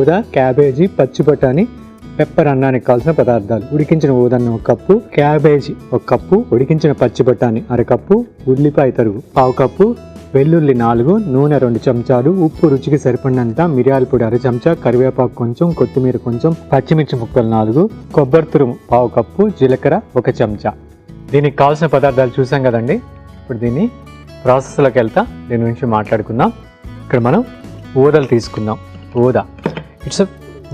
ఊదా, క్యాబేజీ, పచ్చి బఠానీ, పెప్పర్ అన్నానికి కావాల్సిన పదార్థాలు: ఉడికించిన ఊదన్న 1 కప్పు, క్యాబేజీ 1 కప్పు, ఉడికించిన పచ్చి బఠానీ 1/2 కప్పు, ఉల్లిపాయ తరుగు 1/2 కప్పు, వెల్లుల్లి 4, నూనె 2 చెంచాలు, ఉప్పు రుచికి సరిపడినంత, మిరియాల పొడి 1/2 చెంచా, కరివేపాకు కొంచెం, కొత్తిమీర కొంచెం, పచ్చిమిర్చి ముక్కలు 4, కొబ్బరి తురుము 1/2 కప్పు, జీలకర్ర 1 చెంచా. దీనికి కావాల్సిన పదార్థాలు చూసాం కదండి. ఇప్పుడు దీన్ని ప్రాసెస్లోకి వెళ్తా దీని గురించి మాట్లాడుకుందాం. ఇక్కడ మనం ఊదలు తీసుకుందాం. ఊదా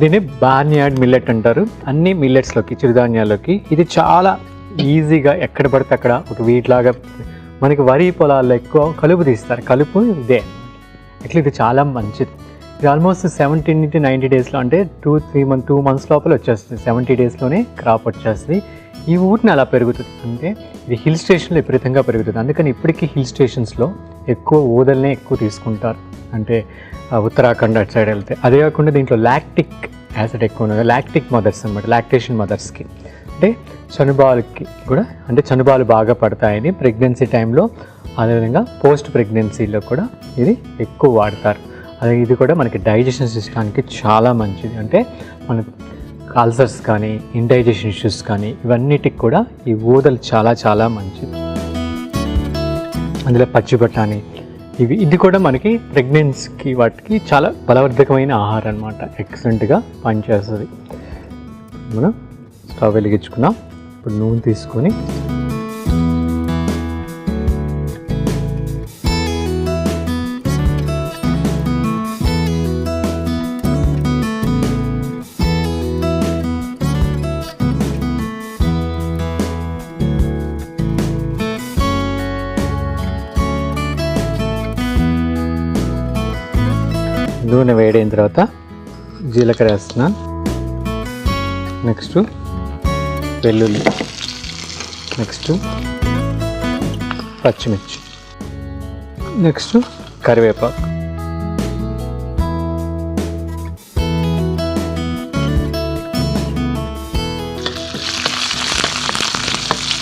దీన్ని బార్న్యార్డ్ మిల్లెట్ అంటారు. అన్ని మిల్లెట్స్లోకి, చిరుధాన్యాల్లోకి ఇది చాలా ఈజీగా ఎక్కడ పడితే అక్కడ ఒక వీటిలాగా మనకి వరి పొలాల్లో ఎక్కువ కలుపు తీస్తారు. కలుపు ఇదే అట్లా ఇది చాలా మంచిది. ఇది ఆల్మోస్ట్ 17 to 90 డేస్లో, అంటే 2 months లోపల వచ్చేస్తుంది. 70 డేస్లోనే క్రాప్ వచ్చేస్తుంది. ఈ ఊరిని అలా పెరుగుతుంది. అంటే ఇది హిల్ స్టేషన్లో విపరీతంగా పెరుగుతుంది. అందుకని ఇప్పటికీ హిల్ స్టేషన్స్లో ఎక్కువ ఊదల్నే ఎక్కువ తీసుకుంటారు. అంటే ఉత్తరాఖండ్ అటు సైడ్ వెళ్తే. అదే కాకుండా దీంట్లో లాక్టిక్ యాసిడ్ ఎక్కువ ఉన్నది. లాక్టిక్ మదర్స్ అనమాట, లాక్టేషన్ మదర్స్కి, అంటే చనుబాలకి కూడా, అంటే చనుబాలు బాగా పడతాయని ప్రెగ్నెన్సీ టైంలో, అదేవిధంగా పోస్ట్ ప్రెగ్నెన్సీలో కూడా ఇది ఎక్కువ వాడతారు. అదే ఇది కూడా మనకి డైజెషన్ సిస్టానికి చాలా మంచిది. అంటే మన అల్సర్స్ కానీ, ఇండైజెషన్ ఇష్యూస్ కానీ, ఇవన్నిటికి కూడా ఈ ఊదలు చాలా చాలా మంచిది. అందులో పచ్చి బఠానీ ఇది కూడా మనకి ప్రెగ్నెన్సీకి వాటికి చాలా బలవర్ధకమైన ఆహారం అనమాట. ఎక్సలెంట్గా పనిచేస్తుంది. మనం స్టవ్ వెలిగించుకున్నాం. ఇప్పుడు నూనె తీసుకొని నూనె వేడైన తర్వాత జీలకర్ర వేస్తున్నాను. నెక్స్ట్ వెల్లుల్లి, నెక్స్ట్ పచ్చిమిర్చి, నెక్స్ట్ కరివేపాకు.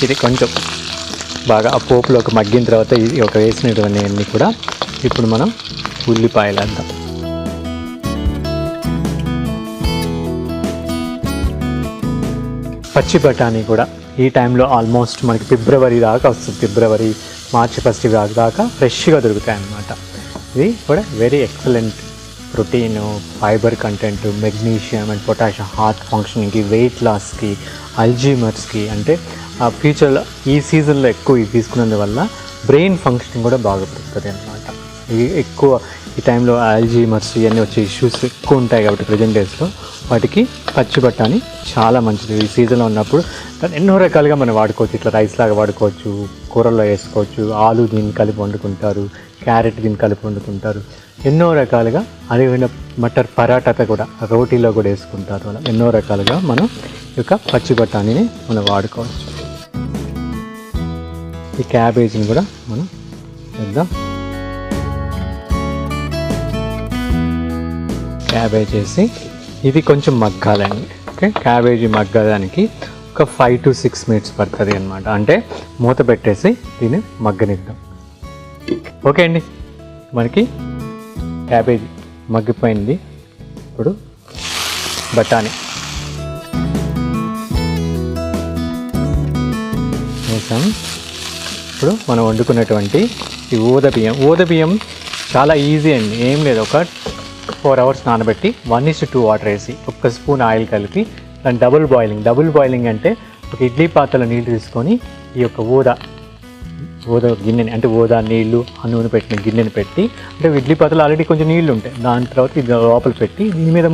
ఇది కొంచెం బాగా ఆ పోపులోకి మగ్గిన తర్వాత ఇది ఒక వేసినటువంటి కూడా ఇప్పుడు మనం ఉల్లిపాయలు వేద్దాం. పచ్చి బఠానీ కూడా ఈ టైంలో ఆల్మోస్ట్ మనకి ఫిబ్రవరి దాకా వస్తుంది. ఫిబ్రవరి, మార్చి 1st దాకా ఫ్రెష్గా దొరుకుతాయి అన్నమాట. ఇది కూడా very excellent protein, fibre content, magnesium and potassium, heart ఫంక్షనింగ్కి, వెయిట్ లాస్కి, అల్జీమర్స్కి, అంటే ఆ ఫ్యూచర్లో ఈ సీజన్లో ఎక్కువ ఇది తీసుకున్నందువల్ల బ్రెయిన్ ఫంక్షనింగ్ కూడా బాగా పెరుగుతుంది అన్నమాట. ఇది ఎక్కువ ఈ టైంలో అల్జీమర్స్ ఇవన్నీ వచ్చే ఇష్యూస్ ఎక్కువ ఉంటాయి కాబట్టి ప్రజెంట్ డేస్లో వాటికి పచ్చి బఠానీ చాలా మంచిది. ఈ సీజన్లో ఉన్నప్పుడు దాన్ని ఎన్నో రకాలుగా మనం వాడుకోవచ్చు. ఇట్లా రైస్ లాగా వాడుకోవచ్చు, కూరల్లో వేసుకోవచ్చు, ఆలు దీన్ని కలిపి వండుకుంటారు, క్యారెట్ దీన్ని కలిపి వండుకుంటారు, ఎన్నో రకాలుగా. అదేవిధంగా మటర్ పరాటా కూడా రోటీలో కూడా వేసుకుంటారు. అలా ఎన్నో రకాలుగా మనం ఈ యొక్క పచ్చి బఠానీని మనం వాడుకోవచ్చు. ఈ క్యాబేజీని కూడా మనం వేద్దాం. క్యాబేజ్ వేసి ఇది కొంచెం మగ్గాలండి. ఓకే, క్యాబేజీ మగ్గడానికి ఒక 5 to 6 minutes పడుతుంది అనమాట. అంటే మూత పెట్టేసి దీన్ని మగ్గనిద్దాం. ఓకే అండి, మనకి క్యాబేజీ మగ్గిపోయింది. ఇప్పుడు బఠానీ వేసాం. ఇప్పుడు మనం వండుకున్నటువంటి ఈ ఊద బియ్యం చాలా ఈజీ అండి. ఏం లేదు, ఒక 4 hours నానబెట్టి 1:2 వాటర్ వేసి 1 స్పూన్ ఆయిల్ కలిపి దాన్ని డబుల్ బాయిలింగ్ అంటే ఒక ఇడ్లీ పాత్రలో నీళ్ళు తీసుకొని ఈ యొక్క ఊద గిన్నెని, అంటే ఊదా నీళ్ళు ఆ నూనె పెట్టిన గిన్నెని పెట్టి, అంటే ఇడ్లీ పాత్రలో ఆల్రెడీ కొంచెం నీళ్ళు ఉంటాయి, దాని తర్వాత ఇది లోపల పెట్టి దీని మీద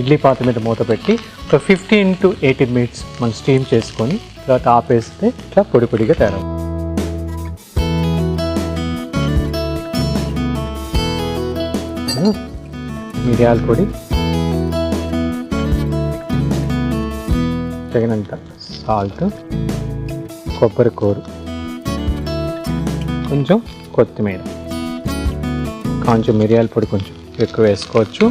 ఇడ్లీ పాత్ర మీద మూత పెట్టి ఒక 15 to 18 minutes మనం స్టీమ్ చేసుకొని తర్వాత ఆపేస్తే ఇట్లా పొడి పొడిగా తయారవుతుంది. మిరియాల పొడి, తగినంత సాల్ట్, కొబ్బరి కూర, కొంచెం కొత్తిమీర, కొంచెం మిరియాల పొడి కొంచెం ఎక్కువ వేసుకోవచ్చు.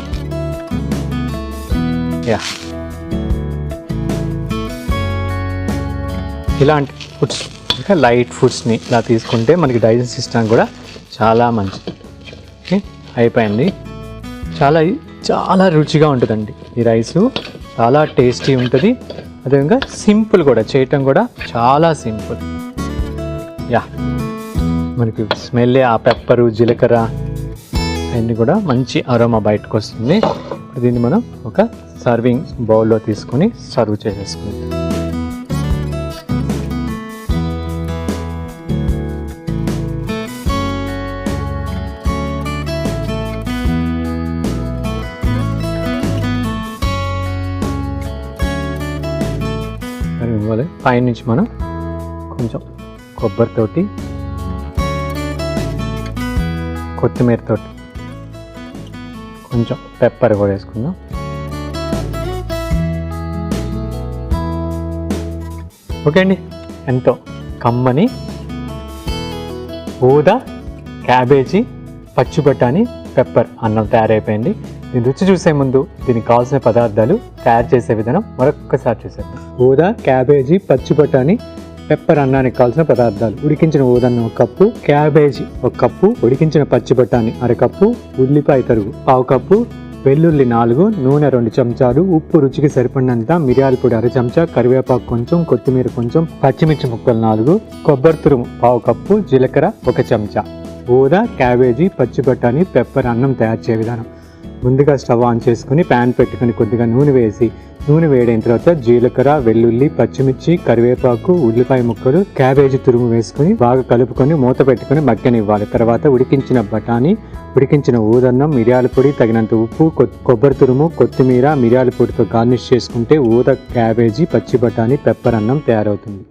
ఇలాంటి ఫుడ్స్, ఇంకా లైట్ ఫుడ్స్ని ఇలా తీసుకుంటే మనకి డైజెషన్ సిస్టమ్ కూడా చాలా మంచిది. ఓకే, అయిపోయింది. చాలా చాలా రుచిగా ఉంటుందండి. ఈ రైసు చాలా టేస్టీ ఉంటుంది. అదేవిధంగా సింపుల్ కూడా, చేయటం కూడా చాలా సింపుల్. యా, మనకి స్మెల్ ఆ పెప్పరు, జీలకర్ర అన్నీ కూడా మంచి అరోమా బయటకు వస్తుంది. ఇప్పుడు దీన్ని మనం ఒక సర్వింగ్ బౌల్లో తీసుకొని సర్వ్ చేసేసుకుంటాం. పైనుంచి మనం కొంచెం కొబ్బరితోటి, కొత్తిమీరతోటి, కొంచెం పెప్పర్ కూడా వేసుకుందాం. ఓకే అండి, ఎంతో కమ్మని ఊదా క్యాబేజీ పచ్చి బఠానీ పెప్పర్ అన్నం తయారైపోయింది. దీని రుచి చూసే ముందు దీనికి కావాల్సిన పదార్థాలు, తయారు చేసే విధానం మరొక్కసారి చూసేద్దాం. ఊదా క్యాబేజీ పచ్చి బఠానీ పెప్పర్ అన్నానికి కావాల్సిన పదార్థాలు: ఉడికించిన ఊదన్నం 1 కప్పు, క్యాబేజీ 1 కప్పు, ఉడికించిన పచ్చి బఠానీ 1/2 కప్పు, ఉల్లిపాయ తరుగు 1/2 కప్పు, వెల్లుల్లి 4, నూనె 2 చెంచాలు, ఉప్పు రుచికి సరిపడినంత, మిరియాల పొడి 1/2 చెంచా, కరివేపాకు కొంచెం, కొత్తిమీర కొంచెం, పచ్చిమిర్చి ముక్కలు 4, కొబ్బరి తురుము 1/2 కప్పు, జీలకర్ర 1 చెంచా. ఊదా క్యాబేజీ పచ్చి బఠానీ పెప్పర్ అన్నం తయారు చేసే విధానం: ముందుగా స్టవ్ ఆన్ చేసుకుని ప్యాన్ పెట్టుకుని కొద్దిగా నూనె వేసి, నూనె వేడైన తర్వాత జీలకర్ర, వెల్లుల్లి, పచ్చిమిర్చి, కరివేపాకు, ఉల్లిపాయ ముక్కలు, క్యాబేజీ తురుము వేసుకుని బాగా కలుపుకొని మూత పెట్టుకుని మగ్గనివ్వాలి. తర్వాత ఉడికించిన బఠానీ, ఉడికించిన ఊదన్నం, మిరియాల పొడి, తగినంత ఉప్పు, కొబ్బరి తురుము, కొత్తిమీర, మిరియాల పొడితో గార్నిష్ చేసుకుంటే ఊద క్యాబేజీ పచ్చి బఠానీ పెప్పర్ అన్నం తయారవుతుంది.